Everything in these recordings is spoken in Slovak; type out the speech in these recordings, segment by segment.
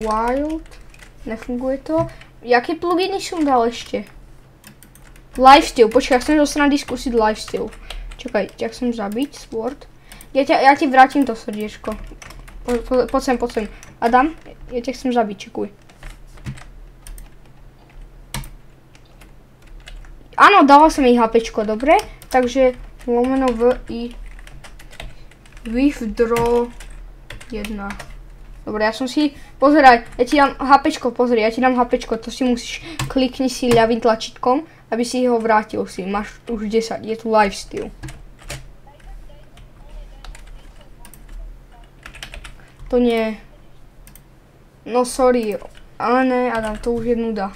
Wild. Nefunguje to. Jaké pluginy som dal ešte? Lifesteal. Počkaj, ja chcem dostať diskusiť Lifesteal. Čakaj, ťa chcem zabiť. Sword. Ja ti vrátim to srdiečko. Poď sem. Adam, ja ťa chcem zabiť, čekuj. Áno, dala som jej HPčko, dobre? Takže lomeno withdraw 1. Dobre, ja som si... Pozeraj, ja ti dám HPčko, pozri, ja ti dám HPčko, to si musíš... Klikni si ľavým tlačítkom, aby si ho vrátil si. Máš už 10, je tu Lifesteal. To nie... No sorry, ale ne, Adam, to už je nuda.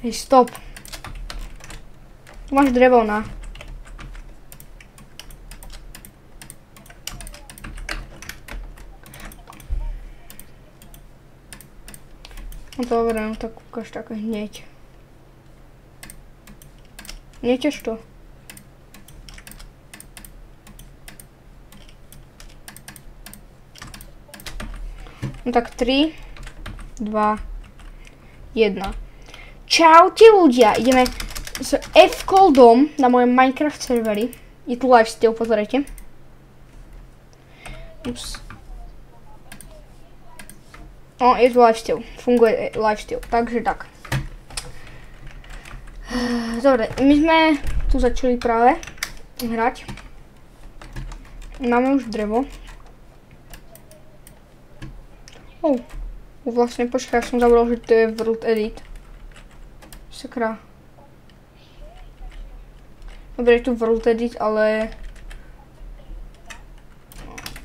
Hej, stop. Tu máš drevo, na. No dobre, no tak ukáž tak hneď. Nechceš to? No tak 3, 2, 1. Čaute ľudia, ideme s F-Coldom na mojom Minecraft serveri. Je tu Lifesteal, pozerajte. Ups. No, je tu Lifesteal, funguje Lifesteal, takže tak. Dobre, my sme tu začali práve hrať. Máme už drevo. Vlastne počkaj, ja som zabral, že to je World Edit. Sakra. Dobre, je tu World Edit, ale...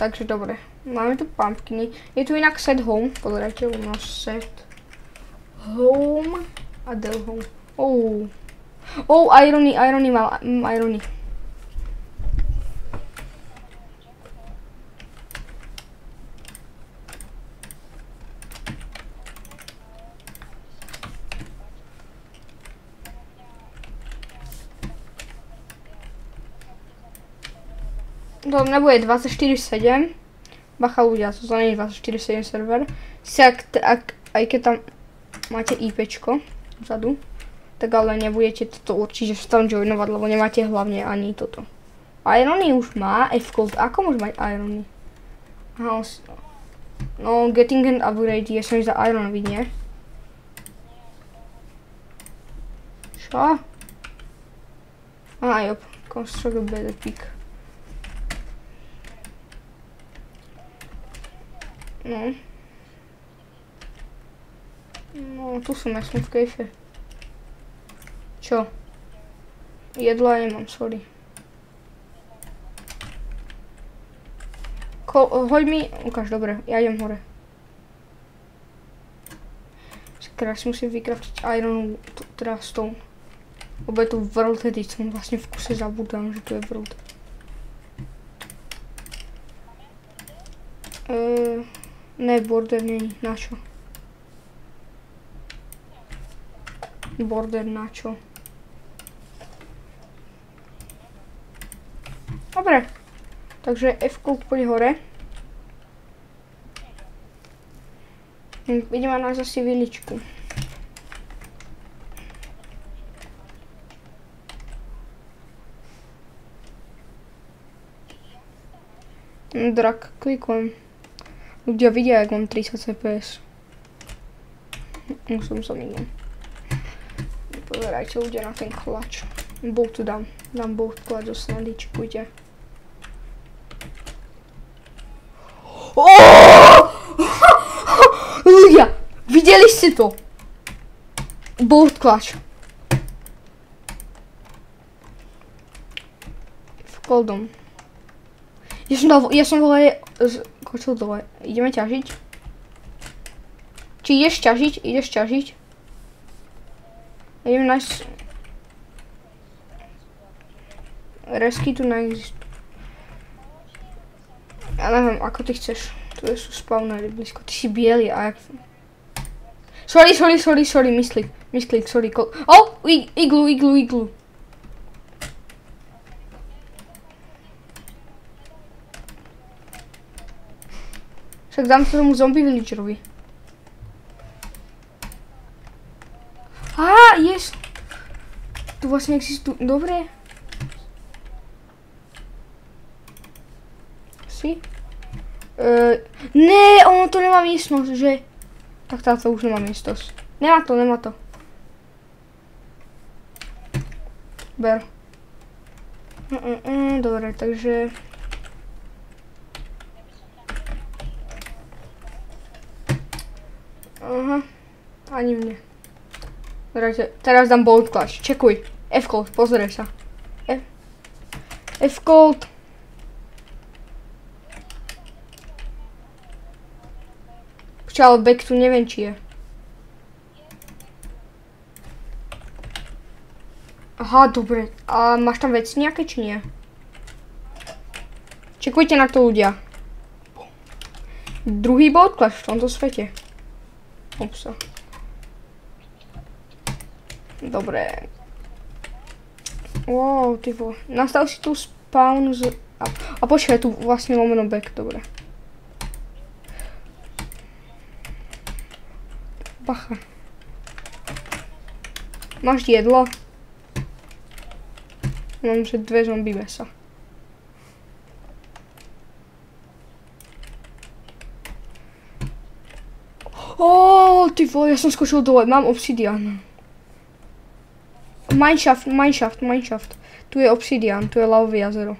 Takže dobre. Máme tu pumpkiny. Je tu inak set home. Pozerajte, u nás set home a del home. Irony mal, irony. To nebude 24/7. Bacha ľudia, to nie je 24/7 server. Aj keď tam máte IPčko vzadu, tak ale nebudete toto určite tam joinovať, lebo nemáte hlavne ani toto. Irony už má, F-Cold, ako môže mať Irony? Aha, no, getting and upgrade je som za Ironovi, nie? Čo? Aha, jop, construct a better pick. No, tu som, ja som v kejfe. Čo? Jedla nemám, sorry. Hoď mi, ukáž, dobre, ja idem hore. Sakra, si musím vykraftiť iron, teda stone. Lebo je tu World Edit, som vlastne v kuse zabudám, že tu je World. Ne, border není, načo? Border načo? Dobre, takže F-Cold poď hore. Ideme nájsť asi viličku. Drak, klikujem. Ľudia vidia, jak mám 30 fps. Musím sa minúť. Pozerajte ľudia na ten klač. Bolt tu dám. Dám bolt klač do snady, čekujte. Ľudia, videli ste to? Bolt klač. V koldom. Ja som vole skočil dole. Ideme ťažiť? Či ideš ťažiť? Ideš ťažiť? Idem nájsť... Resky tu neexistujú. Ja neviem, ako ty chceš. Tu sú spawnery blízko. Ty si biely a jak... Sorry, misklik, sorry. Iglu. Však dám to tomu zombie villagerovi. Yes! Tu vlastne existujú, dobre. Si? Ne, ono to nemá miestnosť, že? Tak táto už nemá miestnosť. Nemá to. Ber. Dobre, takže... Aha, ani mne. Teraz dám bolt clutch, čekuj. F-code, pozrej sa. F-code. Počkaj, ale back tu neviem, či je. Aha, dobre. A máš tam veci nejaké, či nie? Čekujte na to, ľudia. Druhý bolt clutch v tomto svete. Upsa. Dobre. Wow, ty vole. Nastav si tu spawn z... A počkaj, tu vlastne lomeno back, dobre. Bacha. Máš jedlo? Mám, že 2 zombie mesa. Ty vole, ja som skočil dole, mám obsidian. Mineshaft. Tu je obsidian, tu je lavové jazero.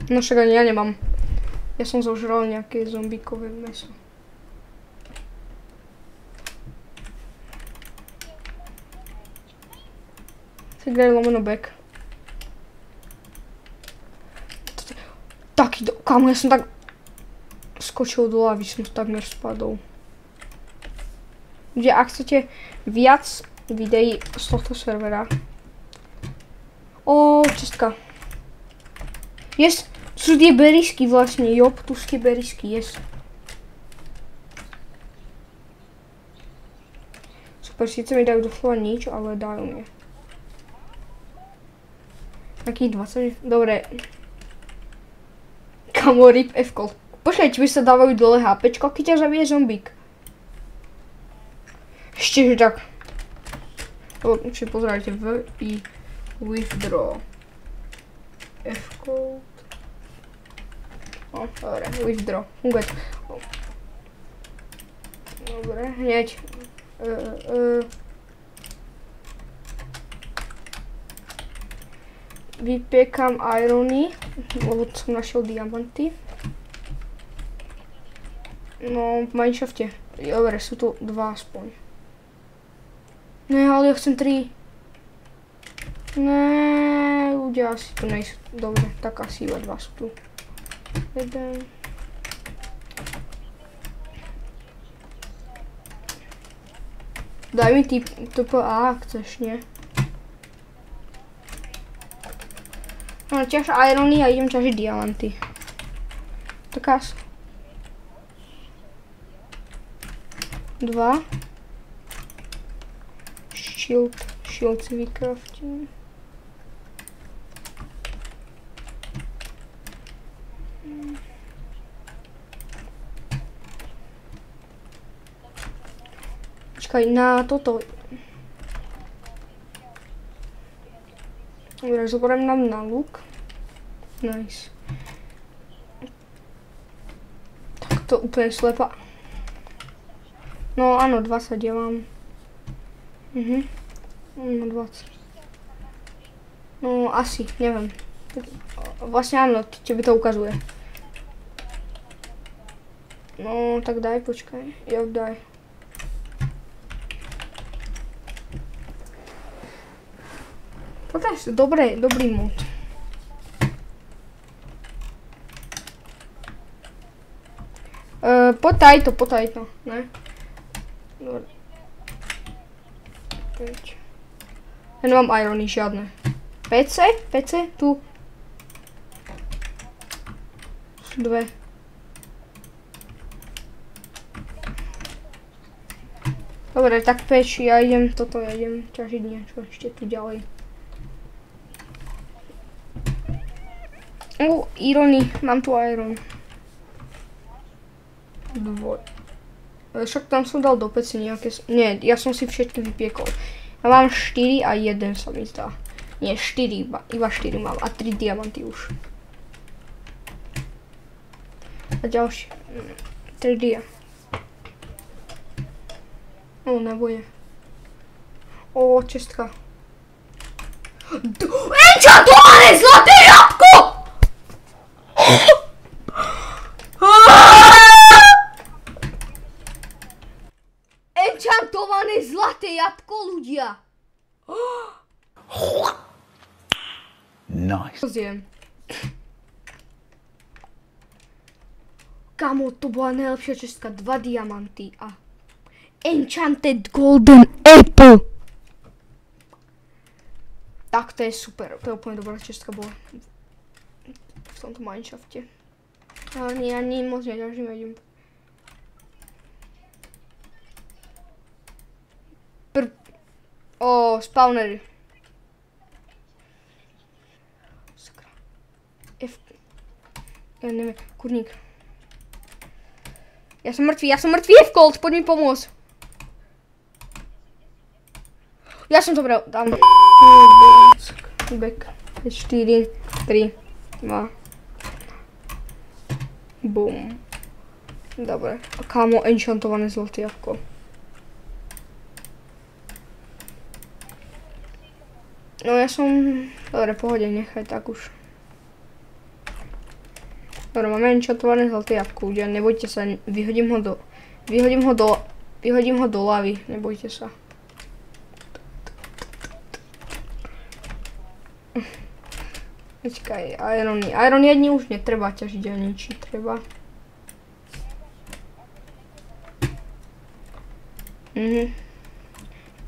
No však ani ja nemám. Ja som zožral nejaké zombíkové meso. Tak daj lomeno back. Kámo, ja som tak skočil do lávy, som takmer spadol. Takže ak chcete viac videí z tohto servera. Čestka. Yes, sú tie berisky vlastne, job, tu sú tie berisky, yes. Super, síce mi dajú doslova nič, ale dajú mi. Takých 20, dobre. Kamo, rip F-call. Počkaj, či by sa dávajú dole HPčko, keď ťa zabije zombík. Ešte, že tak. Čiže pozerajte, V-I withdraw. F-call. Dobre, withdraw. Funguje to. Dobre, hneď. Vypiekam irony, lebo som našiel diamanty. No, v mineshafte. Dobre, sú tu 2 aspoň. Ne, ale ja chcem 3. Ne, ľudia asi tu nejsú. Dobre, tak asi iba 2 sú tu. 1. Daj mi TPA, ak chceš, nie? No, ťaž irony a idem ťažiť diamanty. Taká... 2. Shield si vykraftím. Počkaj, na toto. Dobre, zoberiem nám na luk. Nice. Tak to úplne slepa. No áno, 20 ja mám. No 20. No asi, neviem. Vlastne áno, tebe to ukazuje. No tak daj, počkaj. Jo, daj. Toto je dobrý mod. Poď to, ne? Dobre. 5. Ja nemám irony žiadne. PC, tu. 2. Dobre, tak peč, ja idem ťažiť niečo ešte tu ďalej. Irony, mám tu iron. Dvoj. Však tam som dal do peci nejaké... Nie, ja som si všetky vypiekol. Ja mám 4 a 1 sa mi zdá. Nie, 4 iba 4 mám a 3 diamanty už. A ďalšie. 3 dia. Neboje. Čestka. Enchantované zlaté jabko! Enchantované zlaté jabko, ľudia! Nice. Zjem. Kamo, to bola najlepšia čestka. 2 diamanty a Enchanted Golden Apple. Tak to je super. To je úplne dobrá čestka bola v tomto mineshafte. Ale nie, ani moc neďažím, idem. Spawnery. Sakra. Ja neviem, kurník. Ja som mŕtvý, F-Colt, poď mi pomôcť. Ja som to bral, dám. Back. 4, 3, 2. Boom. Dobre. Kámo, enchantované zlaté jabko. No ja som... Dobre, pohode, nechaj tak už. Dobre, máme enchantované zlaté jabko, ľudia, nebojte sa, vyhodím ho do lavy, nebojte sa. Počkaj, iron jedni už netreba ťažiť ani či treba.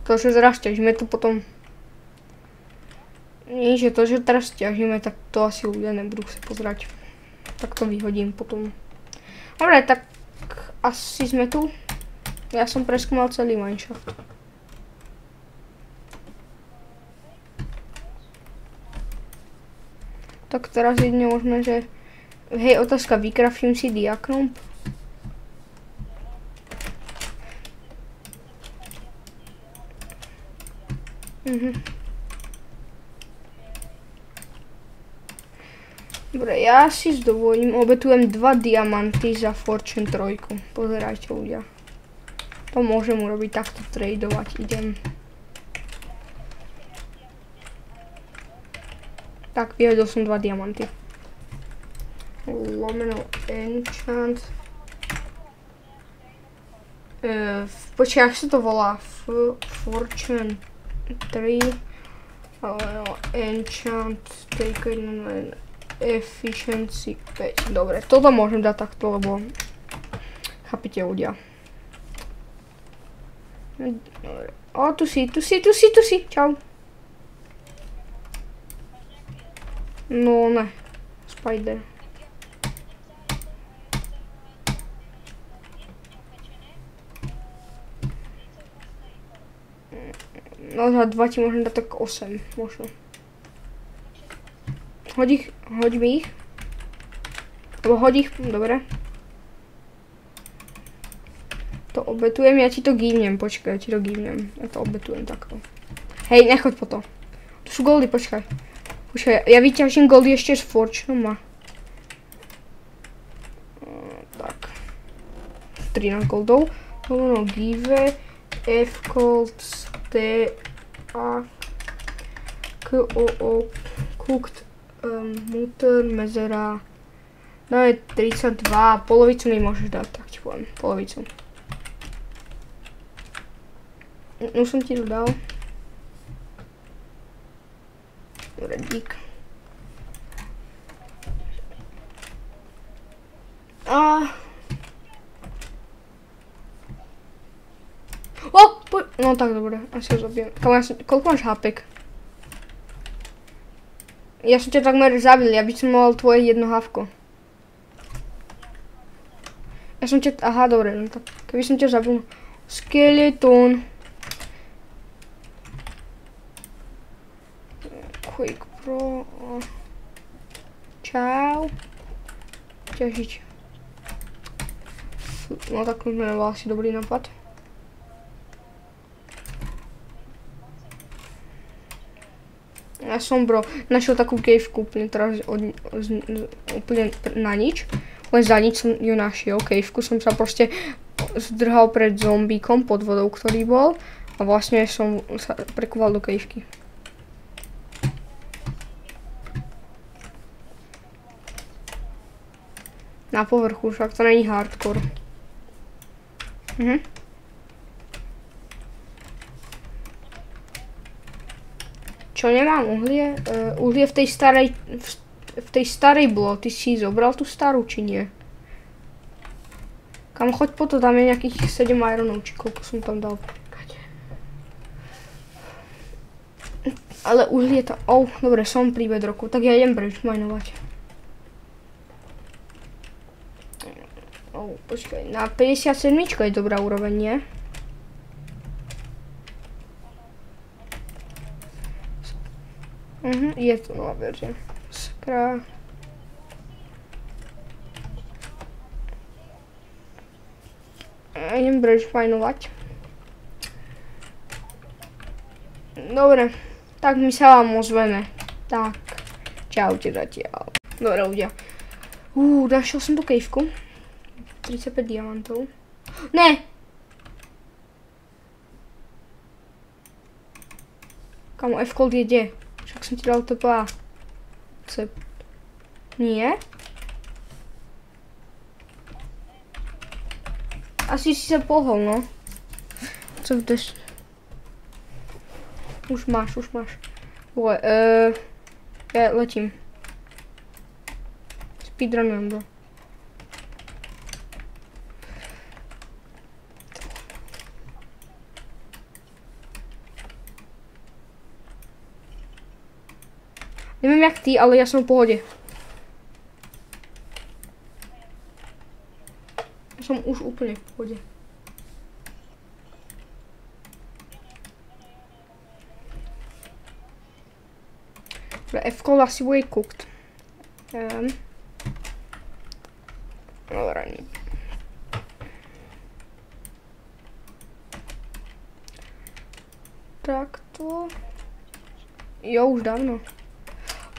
To, že teraz ťažíme to potom... Nie, že to, že teraz ťažíme, tak to asi ľudia nebudú sa pozerať. Tak to vyhodím potom. Dobre, tak asi sme tu. Ja som preskúmal celý mineshaft. Tak teraz jedne možno, že... Hej, otázka, vycraftím si diaknumb? Dobre, ja si zdovolím, obetujem 2 diamanty za Fortune 3. Pozerajte, ľudia. To môžem urobiť, takto tradovať, idem. Tak, vyhodil som 2 diamanty. Lomeno enchant. Počkaj, jak sa to volá? Fortune 3. Lomeno enchant. Efficiency 5. Dobre, toto môžem dať takto, lebo... Chápete, ľudia. Dobre. Tu si. Čau. No ne, spider. No za 2 ti môžem dať tak 8, možno. Hoď mi ich. Lebo hoď ich, dobre. To obetujem, ja ti to gívnem, počkaj, ja to obetujem takto. Hej, nechoď po to. Tu sú goldy, počkaj. Počkaj, ja vyťažím goldy ešte s Fortunom a... Tak. 13 goldov. No, give, F-Cold, a K-O-O, cooked, mutter, mezera. No je 32, polovicu mi môžeš dať, tak ti poviem, polovicu. Už som ti to dal. Dobre, dík. No tak dobre, asi ho zabijem. Koľko máš HPek? Ja som ťa takmer zabil, ja by som mal tvoje jedno hávko. Ja som ťa, aha, dobre, no tak keby som ťa zabil, Skeleton. Quick Pro. Čau. Ťažiť. No tak to nebol asi dobrý nápad. Ja som, bro, našiel takú caveku úplne teraz úplne na nič. Len za nič som ju našiel. Caveku som sa proste zdrhal pred zombíkom pod vodou, ktorý bol. A vlastne som sa prekúval do cavevky. Na povrchu, však to není hardcore. Čo nemám uhlie? Uhlie v tej starej bolo. Ty si zobral tú starú, či nie? Kam choď po to, tam je nejakých 7 ironov, či koľko som tam dal. Ale uhlie to... dobre, som pri bedroku, tak ja idem bridge minovať. Počkaj, na 57 je dobrá úroveň, nie? Je to nová verzia. Sakra. Idem bridge minovať. Dobre, tak my sa vám ozveme. Tak, čaute zatiaľ. Dobre ľudia. Našiel som tú caveku. 35 diamantov. Ne! Kamo, F-Cold je kde? Však som ti dal TPA. Nie? Asi si sa pohol, no. Co vdeš? Už máš. Vole, ja letím. Speedrunujem, bro. Neviem jak ty, ale ja som v pohode. Ja som už úplne v pohode. F-Cold asi bude cooked. Dobre, nie. Takto. Jo, už dávno.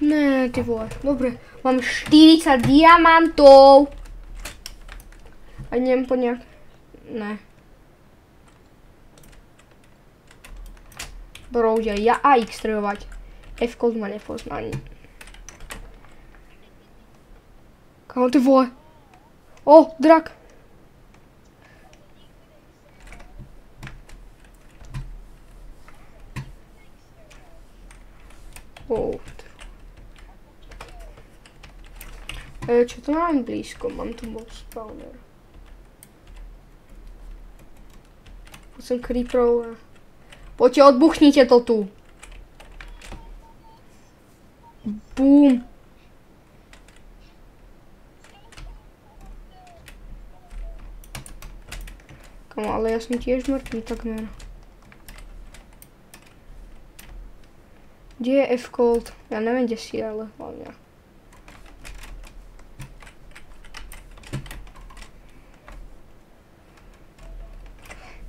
Ne, ty vole. Dobre, mám 40 diamantov. A neviem po nejak... Ne. Bro, ja AX trebovať. F-Cold ma nepozná. Kamo, ty vole. Drak. Čo to mám blízko? Mám tu mob spawner. Poď som creeperov. Poďte, odbuchnite to tu. Bum. Kamo, ale ja som tiež mŕtvý takmer. Kde je F-Cold? Ja neviem, kde si je, ale hlavne.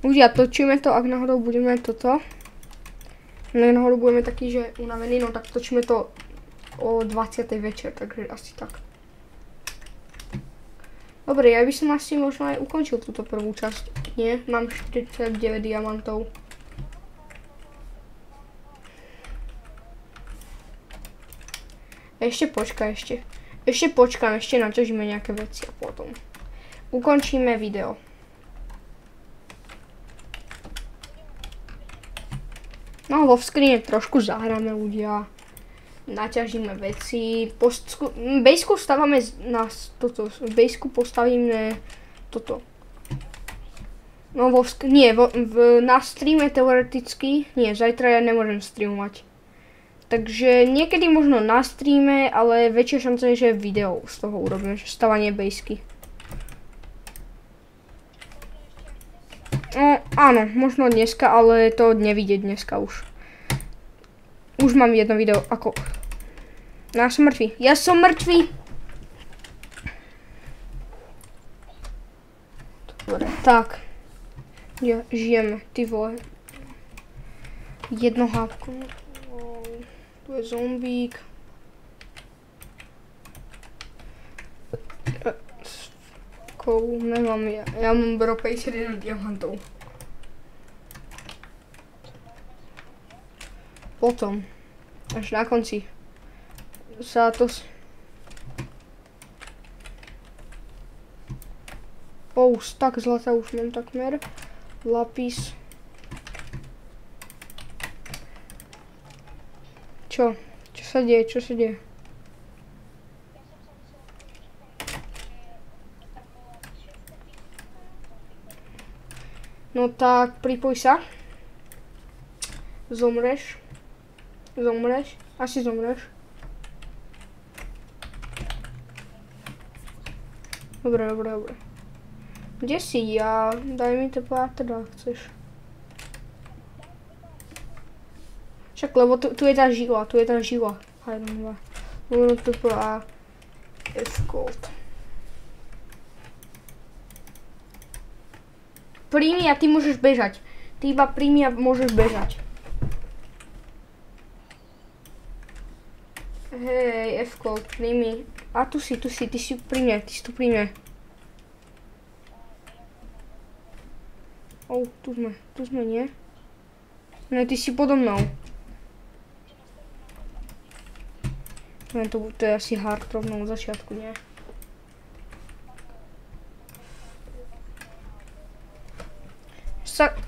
Ľudia, točíme to, ak náhodou budeme toto. Ak náhodou budeme taký, že unavení, no tak točíme to o 20. večer, takže asi tak. Dobre, ja by som asi možno aj ukončil túto prvú časť. Nie, mám 49 diamantov. Ešte počkám, ešte naťažíme nejaké veci a potom ukončíme video. No, vo skrine trošku zahráme ľudia. Naťažíme veci. Bejsku stávame toto. Bejsku postavíme toto. No, na streame teoreticky. Nie, zajtra ja nemôžem streamovať. Takže niekedy možno na streame, ale väčšia šanca je, že video z toho urobíme. Stavanie bejsky. No. Áno, možno dneska, ale to nevidieť dneska už. Už mám jedno video, ako... No, ja som mŕtvý. Ja som mŕtvý! Dobre, tak. Ja žijeme, ty vole. Jedno hávko. Tu je zombík. Nemám, ja mám bro 51 diamantov. Potom, až na konci, sa to... tak zlata už mám takmer. Lapis. Čo? Čo sa deje? Čo sa deje? No tak, pripoj sa. Zomreš. Zomreš? Asi zomreš. Dobre, dobre, dobre. Kde si ja? Daj mi to teda, chceš. Však, lebo tu je tá žila, Hajde, no to a F-Gold. Príjmi a ty môžeš bežať. Ty iba príjmi a môžeš bežať. Hej, F-Gold, príjmi. A ty si pri mne, ty si tu pri mne. Tu sme, nie? Ne, ty si podo mnou. Ne, to je asi hard rovnou od začiatku, nie?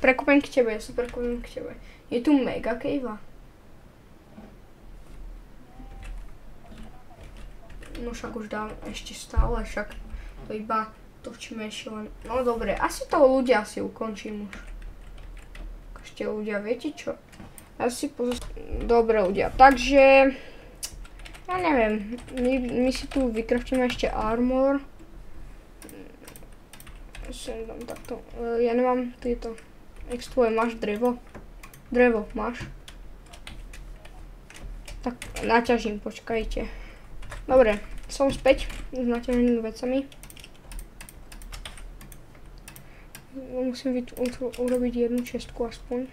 Prekopem k tebe, Je tu mega cave. No však už dám, ešte stále, však to iba točíme ešte len. No dobre, asi toho ľudia si ukončím už. Ešte ľudia, viete čo? Dobre ľudia, takže... Ja neviem, my si tu vykraftíme ešte armor. Sem dám takto, ja nemám tieto. Tvoje, máš drevo? Drevo, máš? Tak naťažím, počkajte. Dobre, som späť s naťaženými vecami. Musím urobiť jednu čestku aspoň.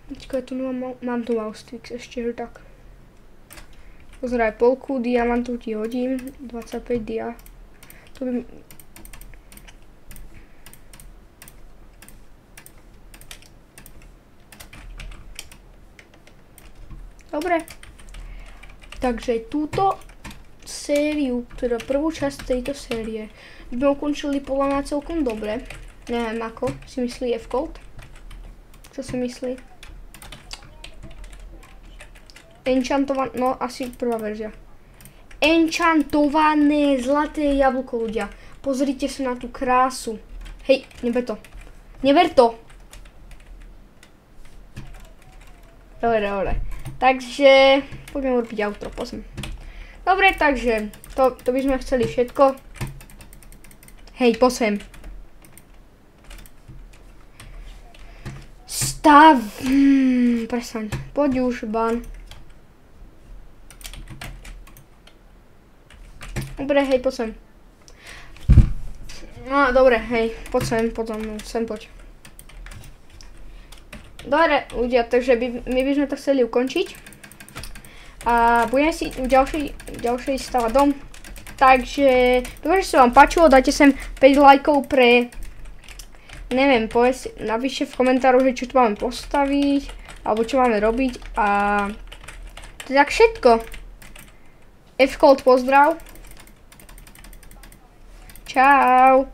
Počkaj, tu mám tu mouse-twix ešte, že tak. Pozeraj, polku diamantov ti hodím, 25 dia. To by... Dobre. Takže túto sériu, teda prvú časť tejto série, by sme ukončili podľa mňa celkom dobre. Neviem ako si myslí F-Gold. Čo si myslí? Enchantované, no asi prvá verzia. Enchantované zlaté jablko, ľudia. Pozrite sa na tú krásu. Hej, neber to. Neber to. Dobre. Takže, poďme urobiť outro, pozme. Dobre, takže, to by sme chceli všetko. Hej, posem. Stav. Prestaň. Poď už, ban. Dobre, hej, poď sem. No, dobre, hej, poď sem, poď. Dobre, ľudia, takže my by sme to chceli ukončiť. A budeme si v ďalšej stavať dom. Takže, dúfam, že sa vám páčilo, dajte sem 5 lajkov pre... Neviem, napíšte v komentároch, čo tu máme postaviť, alebo čo máme robiť. A... To je tak všetko. F-Gold pozdrav. Čau.